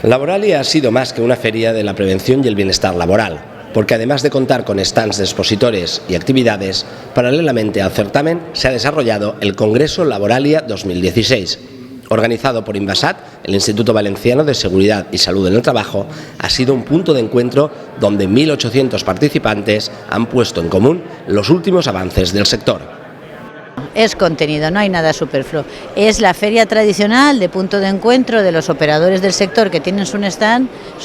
Laboralia ha sido más que una feria de la prevención y el bienestar laboral, porque además de contar con stands de expositores y actividades, paralelamente al certamen se ha desarrollado el Congreso Laboralia 2016. Organizado por Invasat, el Instituto Valenciano de Seguridad y Salud en el Trabajo, ha sido un punto de encuentro donde 1.800 participantes han puesto en común los últimos avances del sector. Es contenido, no hay nada superfluo. Es la feria tradicional de punto de encuentro de los operadores del sector que tienen sus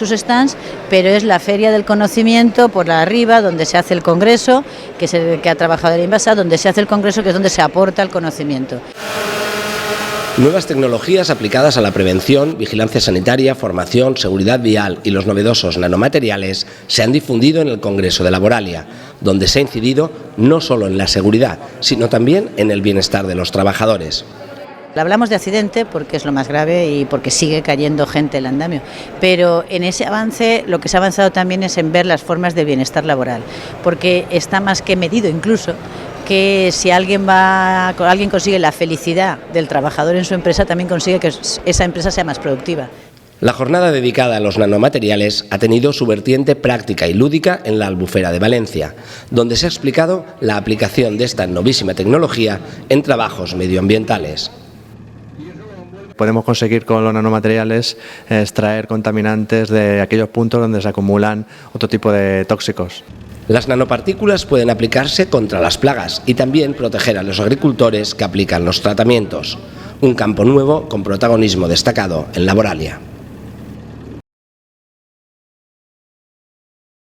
stands, pero es la feria del conocimiento por la arriba, donde se hace el congreso, que es el que ha trabajado el Invasat, donde se hace el congreso, que es donde se aporta el conocimiento. Nuevas tecnologías aplicadas a la prevención, vigilancia sanitaria, formación, seguridad vial y los novedosos nanomateriales se han difundido en el Congreso de Laboralia, donde se ha incidido no solo en la seguridad, sino también en el bienestar de los trabajadores. Hablamos de accidente porque es lo más grave y porque sigue cayendo gente en el andamio, pero en ese avance lo que se ha avanzado también es en ver las formas de bienestar laboral, porque está más que medido incluso que si alguien consigue la felicidad del trabajador en su empresa, también consigue que esa empresa sea más productiva. La jornada dedicada a los nanomateriales ha tenido su vertiente práctica y lúdica en la Albufera de Valencia, donde se ha explicado la aplicación de esta novísima tecnología en trabajos medioambientales. Podemos conseguir con los nanomateriales extraer contaminantes de aquellos puntos donde se acumulan otro tipo de tóxicos. Las nanopartículas pueden aplicarse contra las plagas y también proteger a los agricultores que aplican los tratamientos. Un campo nuevo con protagonismo destacado en Laboralia.